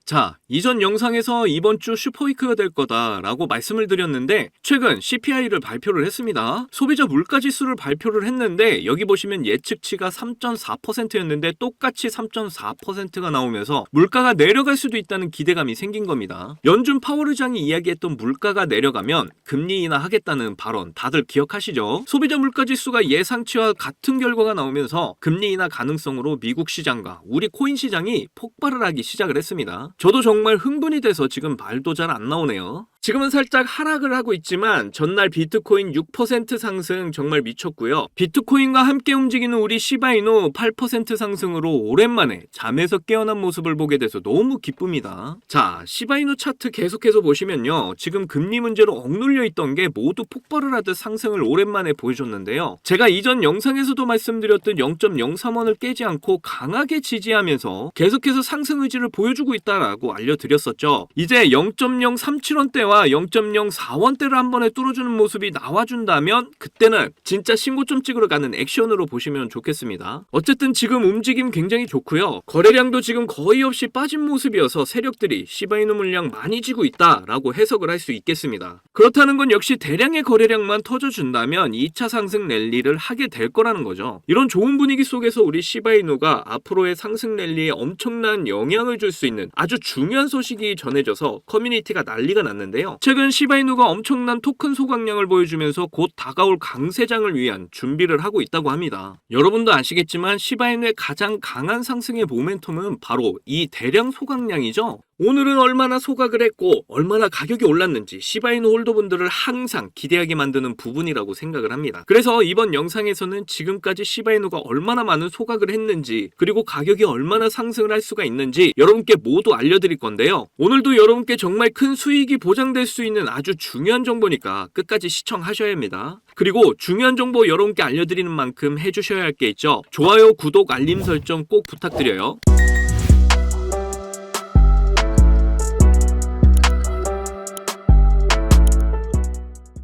자, 이전 영상에서 이번 주 슈퍼위크가 될 거다라고 말씀을 드렸는데 최근 CPI를 발표를 했습니다. 소비자 물가지수를 발표를 했는데 여기 보시면 예측치가 3.4%였는데 똑같이 3.4%가 나오면서 물가가 내려갈 수도 있다는 기대감이 생긴 겁니다. 연준 파월 의장이 이야기했던 물가가 내려가면 금리 인하하겠다는 발언 다들 기억하시죠? 소비자 물가지수가 예상치와 같은 결과가 나오면서 금리 인하 가능성으로 미국 시장과 우리 코인 시장이 폭발을 하기 시작을 했습니다. 저도 정말 흥분이 돼서 지금 말도 잘 안 나오네요. 지금은 살짝 하락을 하고 있지만 전날 비트코인 6% 상승 정말 미쳤고요. 비트코인과 함께 움직이는 우리 시바이누 8% 상승으로 오랜만에 잠에서 깨어난 모습을 보게 돼서 너무 기쁩니다. 자, 시바이누 차트 계속해서 보시면요. 지금 금리 문제로 억눌려 있던 게 모두 폭발을 하듯 상승을 오랜만에 보여줬는데요. 제가 이전 영상에서도 말씀드렸던 0.03원을 깨지 않고 강하게 지지하면서 계속해서 상승 의지를 보여주고 있다라고 알려드렸었죠. 이제 0.037원대와 0.04원대를 한 번에 뚫어주는 모습이 나와준다면 그때는 진짜 신고점 찍으러 가는 액션으로 보시면 좋겠습니다. 어쨌든 지금 움직임 굉장히 좋고요. 거래량도 지금 거의 없이 빠진 모습이어서 세력들이 시바이누 물량 많이 지고 있다라고 해석을 할 수 있겠습니다. 그렇다는 건 역시 대량의 거래량만 터져준다면 2차 상승 랠리를 하게 될 거라는 거죠. 이런 좋은 분위기 속에서 우리 시바이누가 앞으로의 상승 랠리에 엄청난 영향을 줄 수 있는 아주 중요한 소식이 전해져서 커뮤니티가 난리가 났는데요. 최근 시바이누가 엄청난 토큰 소각량을 보여주면서 곧 다가올 강세장을 위한 준비를 하고 있다고 합니다. 여러분도 아시겠지만 시바이누의 가장 강한 상승의 모멘텀은 바로 이 대량 소각량이죠. 오늘은 얼마나 소각을 했고 얼마나 가격이 올랐는지 시바이누 홀더분들을 항상 기대하게 만드는 부분이라고 생각을 합니다. 그래서 이번 영상에서는 지금까지 시바이누가 얼마나 많은 소각을 했는지 그리고 가격이 얼마나 상승을 할 수가 있는지 여러분께 모두 알려드릴 건데요. 오늘도 여러분께 정말 큰 수익이 보장될 수 있는 아주 중요한 정보니까 끝까지 시청하셔야 합니다. 그리고 중요한 정보 여러분께 알려드리는 만큼 해주셔야 할 게 있죠. 좋아요, 구독, 알림 설정 꼭 부탁드려요.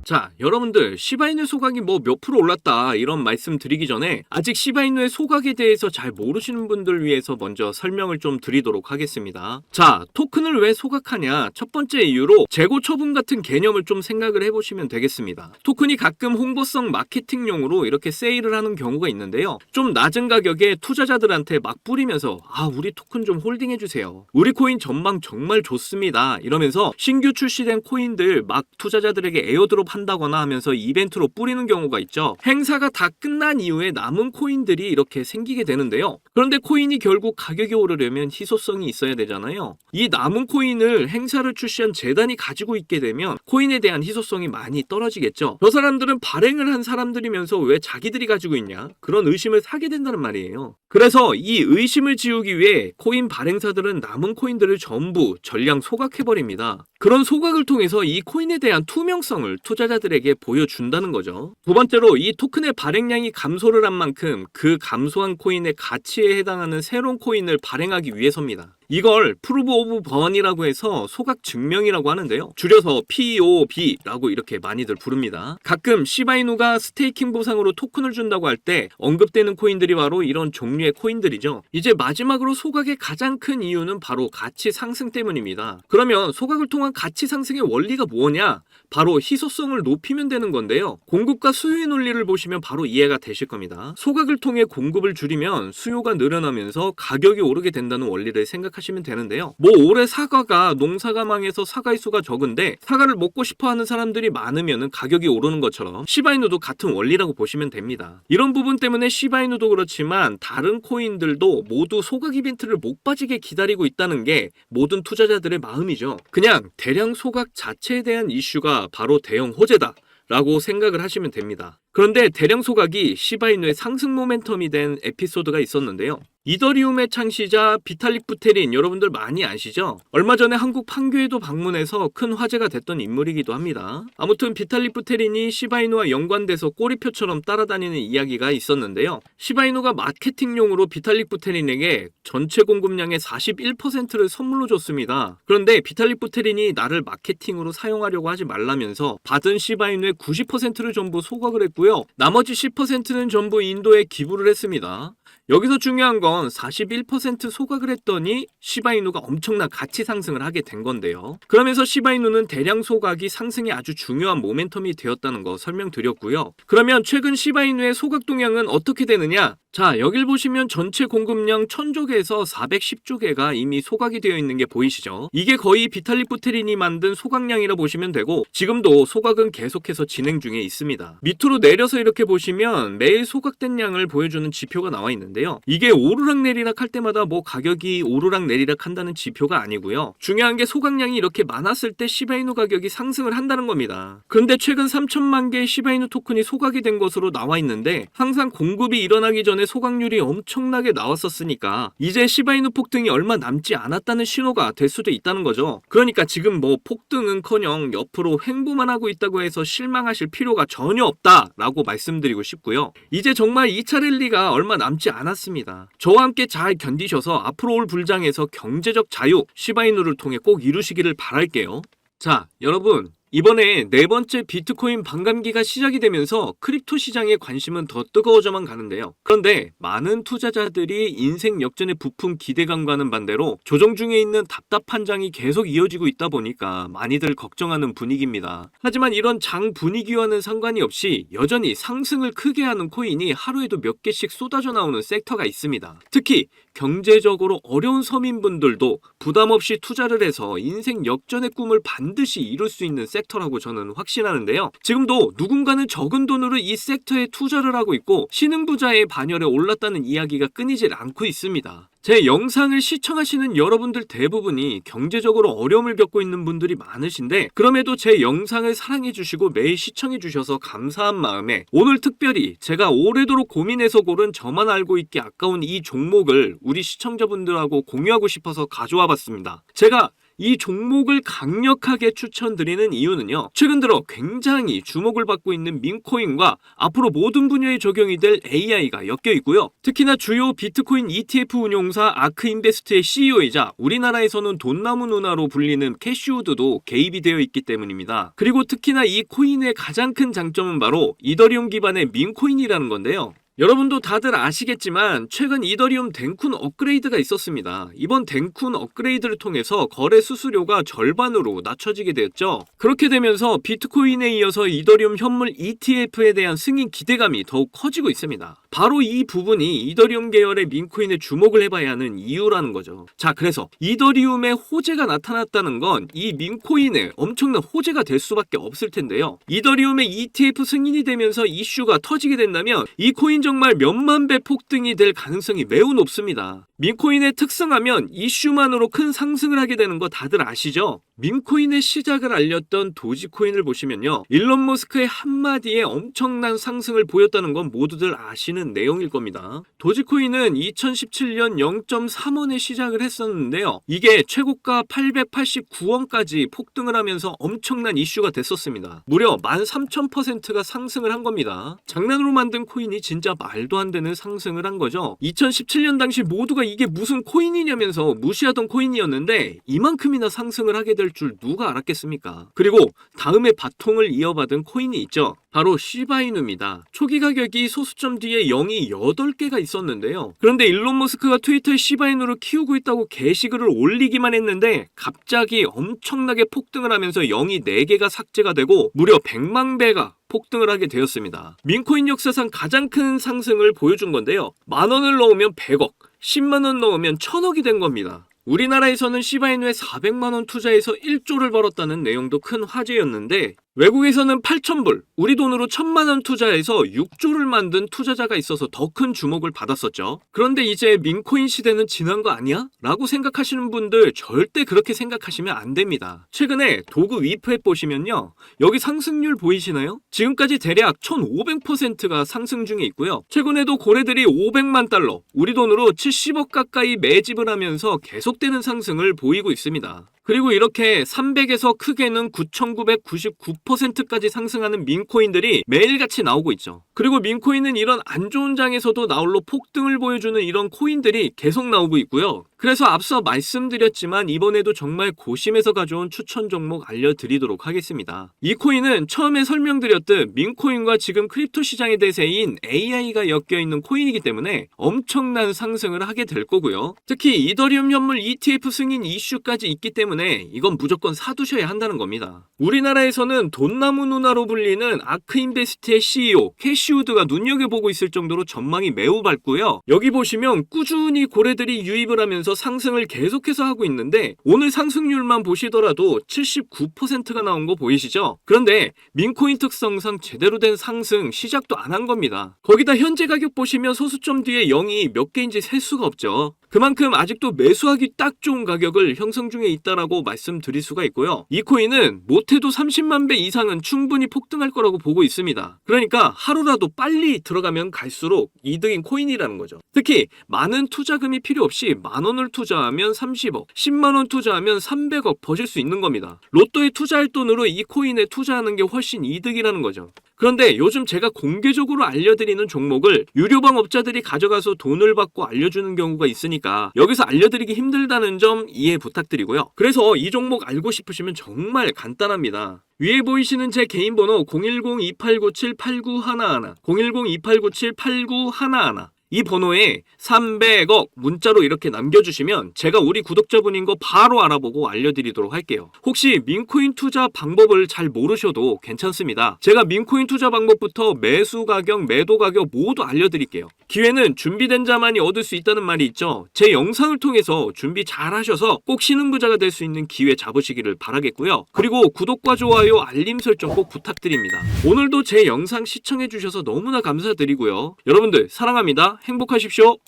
자, 여러분들 시바이누 소각이 뭐 몇 프로 올랐다 이런 말씀 드리기 전에 아직 시바이누의 소각에 대해서 잘 모르시는 분들 위해서 먼저 설명을 좀 드리도록 하겠습니다. 자, 토큰을 왜 소각하냐? 첫 번째 이유로 재고 처분 같은 개념을 좀 생각을 해보시면 되겠습니다. 토큰이 가끔 홍보성 마케팅용으로 이렇게 세일을 하는 경우가 있는데요. 좀 낮은 가격에 투자자들한테 막 뿌리면서 우리 토큰 좀 홀딩해주세요. 우리 코인 전망 정말 좋습니다. 이러면서 신규 출시된 코인들 막 투자자들에게 에어드롭 한다거나 하면서 이벤트로 뿌리는 경우가 있죠. 행사가 다 끝난 이후에 남은 코인들이 이렇게 생기게 되는데요. 그런데 코인이 결국 가격이 오르려면 희소성이 있어야 되잖아요. 이 남은 코인을 행사를 출시한 재단이 가지고 있게 되면 코인에 대한 희소성이 많이 떨어지겠죠. 저 사람들은 발행을 한 사람들이면서 왜 자기들이 가지고 있냐? 그런 의심을 사게 된다는 말이에요. 그래서 이 의심을 지우기 위해 코인 발행사들은 남은 코인들을 전부 전량 소각해버립니다. 그런 소각을 통해서 이 코인에 대한 투명성을 투자자들에게 보여준다는 거죠. 두 번째로 이 토큰의 발행량이 감소를 한 만큼 그 감소한 코인의 가치에 해당하는 새로운 코인을 발행하기 위해서입니다. 이걸 프루브 오브 번이라고 해서 소각 증명이라고 하는데요. 줄여서 POB라고 이렇게 많이들 부릅니다. 가끔 시바이누가 스테이킹 보상으로 토큰을 준다고 할 때 언급되는 코인들이 바로 이런 종류의 코인들이죠. 이제 마지막으로 소각의 가장 큰 이유는 바로 가치 상승 때문입니다. 그러면 소각을 통한 가치 상승의 원리가 뭐냐? 바로 희소성을 높이면 되는 건데요. 공급과 수요의 논리를 보시면 바로 이해가 되실 겁니다. 소각을 통해 공급을 줄이면 수요가 늘어나면서 가격이 오르게 된다는 원리를 생각하시면 되는데요. 뭐 올해 사과가 농사가 망해서 사과의 수가 적은데 사과를 먹고 싶어하는 사람들이 많으면 가격이 오르는 것처럼 시바이누도 같은 원리라고 보시면 됩니다. 이런 부분 때문에 시바이누도 그렇지만 다른 코인들도 모두 소각 이벤트를 못 빠지게 기다리고 있다는 게 모든 투자자들의 마음이죠. 그냥 대량 소각 자체에 대한 이슈가 바로 대형 호재다 라고 생각을 하시면 됩니다. 그런데 대량 소각이 시바이누의 상승 모멘텀이 된 에피소드가 있었는데요. 이더리움의 창시자 비탈릭 부테린 여러분들 많이 아시죠? 얼마 전에 한국 판교에도 방문해서 큰 화제가 됐던 인물이기도 합니다. 아무튼 비탈릭 부테린이 시바이누와 연관돼서 꼬리표처럼 따라다니는 이야기가 있었는데요. 시바이누가 마케팅용으로 비탈릭 부테린에게 전체 공급량의 41%를 선물로 줬습니다. 그런데 비탈릭 부테린이 나를 마케팅으로 사용하려고 하지 말라면서 받은 시바이누의 90%를 전부 소각을 했고요. 나머지 10%는 전부 인도에 기부를 했습니다. 여기서 중요한 건 41% 소각을 했더니 시바이누가 엄청난 가치 상승을 하게 된 건데요. 그러면서 시바이누는 대량 소각이 상승에 아주 중요한 모멘텀이 되었다는 거 설명드렸고요. 그러면 최근 시바이누의 소각 동향은 어떻게 되느냐? 자, 여길 보시면 전체 공급량 1000조 개에서 410조 개가 이미 소각이 되어 있는 게 보이시죠? 이게 거의 비탈릭 부테린이 만든 소각량이라 보시면 되고, 지금도 소각은 계속해서 진행 중에 있습니다. 밑으로 내려서 이렇게 보시면 매일 소각된 양을 보여주는 지표가 나와 있는데요. 이게 오르락내리락 할 때마다 뭐 가격이 오르락내리락 한다는 지표가 아니고요. 중요한 게 소각량이 이렇게 많았을 때 시바이누 가격이 상승을 한다는 겁니다. 그런데 최근 3천만 개의 시바이누 토큰이 소각이 된 것으로 나와 있는데, 항상 공급이 일어나기 전에 소각률이 엄청나게 나왔었으니까 이제 시바이누 폭등이 얼마 남지 않았다는 신호가 될 수도 있다는 거죠. 그러니까 지금 뭐 폭등은커녕 옆으로 횡보만 하고 있다고 해서 실망하실 필요가 전혀 없다라고 말씀드리고 싶고요. 이제 정말 2차 랠리가 얼마 남지 않았습니다. 저와 함께 잘 견디셔서 앞으로 올 불장에서 경제적 자유, 시바이누를 통해 꼭 이루시기를 바랄게요. 자, 여러분, 이번에 네 번째 비트코인 반감기가 시작이 되면서 크립토 시장의 관심은 더 뜨거워져만 가는데요. 그런데 많은 투자자들이 인생 역전의 부품 기대감과는 반대로 조정 중에 있는 답답한 장이 계속 이어지고 있다 보니까 많이들 걱정하는 분위기입니다. 하지만 이런 장 분위기와는 상관이 없이 여전히 상승을 크게 하는 코인이 하루에도 몇 개씩 쏟아져 나오는 섹터가 있습니다. 특히 경제적으로 어려운 서민분들도 부담 없이 투자를 해서 인생 역전의 꿈을 반드시 이룰 수 있는 섹터라고 저는 확신하는데요. 지금도 누군가는 적은 돈으로 이 섹터에 투자를 하고 있고 신흥부자의 반열에 올랐다는 이야기가 끊이질 않고 있습니다. 제 영상을 시청하시는 여러분들 대부분이 경제적으로 어려움을 겪고 있는 분들이 많으신데, 그럼에도 제 영상을 사랑해주시고 매일 시청해주셔서 감사한 마음에 오늘 특별히 제가 오래도록 고민해서 고른 저만 알고 있기 아까운 이 종목을 우리 시청자분들하고 공유하고 싶어서 가져와 봤습니다. 제가 이 종목을 강력하게 추천드리는 이유는요, 최근 들어 굉장히 주목을 받고 있는 민코인과 앞으로 모든 분야에 적용이 될 AI가 엮여 있고요. 특히나 주요 비트코인 ETF 운용사 아크인베스트의 CEO이자 우리나라에서는 돈나무 누나로 불리는 캐시우드도 개입이 되어 있기 때문입니다. 그리고 특히나 이 코인의 가장 큰 장점은 바로 이더리움 기반의 민코인이라는 건데요. 여러분도 다들 아시겠지만 최근 이더리움 댕쿤 업그레이드가 있었습니다. 이번 댕쿤 업그레이드를 통해서 거래 수수료가 절반으로 낮춰지게 되었죠. 그렇게 되면서 비트코인에 이어서 이더리움 현물 ETF에 대한 승인 기대감이 더욱 커지고 있습니다. 바로 이 부분이 이더리움 계열의 민코인에 주목을 해봐야 하는 이유라는 거죠. 자, 그래서 이더리움의 호재가 나타났다는 건 이 민코인에 엄청난 호재가 될 수밖에 없을 텐데요. 이더리움의 ETF 승인이 되면서 이슈가 터지게 된다면 이 코인 정말 몇만 배 폭등이 될 가능성이 매우 높습니다. 민코인의 특성하면 이슈만으로 큰 상승을 하게 되는 거 다들 아시죠? 민코인의 시작을 알렸던 도지코인을 보시면요, 일론 머스크의 한마디에 엄청난 상승을 보였다는 건 모두들 아시는 내용일 겁니다. 도지코인은 2017년 0.3원에 시작을 했었는데요, 이게 최고가 889원까지 폭등을 하면서 엄청난 이슈가 됐었습니다. 무려 13,000%가 상승을 한 겁니다. 장난으로 만든 코인이 진짜 말도 안 되는 상승을 한 거죠. 2017년 당시 모두가 이게 무슨 코인이냐면서 무시하던 코인이었는데 이만큼이나 상승을 하게 될 줄 누가 알았겠습니까? 그리고 다음에 바통을 이어받은 코인이 있죠. 바로 시바이누입니다. 초기 가격이 소수점 뒤에 0이 8개가 있었는데요. 그런데 일론 머스크가 트위터에 시바이누를 키우고 있다고 게시글을 올리기만 했는데 갑자기 엄청나게 폭등을 하면서 0이 4개가 삭제가 되고 무려 100만 배가 폭등을 하게 되었습니다. 민코인 역사상 가장 큰 상승을 보여준 건데요. 10,000원을 넣으면 100억, 10만원 넣으면 1000억이 된 겁니다. 우리나라에서는 시바이누에 400만원 투자해서 1조를 벌었다는 내용도 큰 화제였는데, 외국에서는 8,000불, 우리 돈으로 1,000만원 투자해서 6조를 만든 투자자가 있어서 더 큰 주목을 받았었죠. 그런데 이제 민코인 시대는 지난 거 아니야? 라고 생각하시는 분들 절대 그렇게 생각하시면 안 됩니다. 최근에 도구 위프앱 보시면요, 여기 상승률 보이시나요? 지금까지 대략 1,500%가 상승 중에 있고요. 최근에도 고래들이 500만 달러, 우리 돈으로 70억 가까이 매집을 하면서 계속되는 상승을 보이고 있습니다. 그리고 이렇게 300에서 크게는 9,999% 4%까지 상승하는 민코인들이 매일같이 나오고 있죠. 그리고 민코인은 이런 안 좋은 장에서도 나홀로 폭등을 보여주는 이런 코인들이 계속 나오고 있고요. 그래서 앞서 말씀드렸지만 이번에도 정말 고심해서 가져온 추천 종목 알려드리도록 하겠습니다. 이 코인은 처음에 설명드렸듯 민코인과 지금 크립토 시장의 대세인 AI가 엮여있는 코인이기 때문에 엄청난 상승을 하게 될 거고요. 특히 이더리움 현물 ETF 승인 이슈까지 있기 때문에 이건 무조건 사두셔야 한다는 겁니다. 우리나라에서는 돈나무 누나로 불리는 아크인베스트의 CEO 캐시우드가 눈여겨보고 있을 정도로 전망이 매우 밝고요. 여기 보시면 꾸준히 고래들이 유입을 하면서 상승을 계속해서 하고 있는데 오늘 상승률만 보시더라도 79%가 나온 거 보이시죠? 그런데 민코인 특성상 제대로 된 상승 시작도 안 한 겁니다. 거기다 현재 가격 보시면 소수점 뒤에 0이 몇 개인지 셀 수가 없죠. 그만큼 아직도 매수하기 딱 좋은 가격을 형성 중에 있다라고 말씀드릴 수가 있고요. 이 코인은 못해도 30만 배 이상은 충분히 폭등할 거라고 보고 있습니다. 그러니까 하루라도 빨리 들어가면 갈수록 이득인 코인이라는 거죠. 특히 많은 투자금이 필요 없이 만원을 투자하면 30억, 10만원 투자하면 300억 버실 수 있는 겁니다. 로또에 투자할 돈으로 이 코인에 투자하는 게 훨씬 이득이라는 거죠. 그런데 요즘 제가 공개적으로 알려드리는 종목을 유료방 업자들이 가져가서 돈을 받고 알려주는 경우가 있으니까 여기서 알려드리기 힘들다는 점 이해 부탁드리고요. 그래서 이 종목 알고 싶으시면 정말 간단합니다. 위에 보이시는 제 개인 번호 010-2897-8911, 010-2897-8911 이 번호에 300억 문자로 이렇게 남겨주시면 제가 우리 구독자분인 거 바로 알아보고 알려드리도록 할게요. 혹시 민코인 투자 방법을 잘 모르셔도 괜찮습니다. 제가 민코인 투자 방법부터 매수 가격, 매도 가격 모두 알려드릴게요. 기회는 준비된 자만이 얻을 수 있다는 말이 있죠. 제 영상을 통해서 준비 잘 하셔서 꼭 신흥부자가 될 수 있는 기회 잡으시기를 바라겠고요. 그리고 구독과 좋아요, 알림 설정 꼭 부탁드립니다. 오늘도 제 영상 시청해주셔서 너무나 감사드리고요. 여러분들 사랑합니다. 행복하십시오.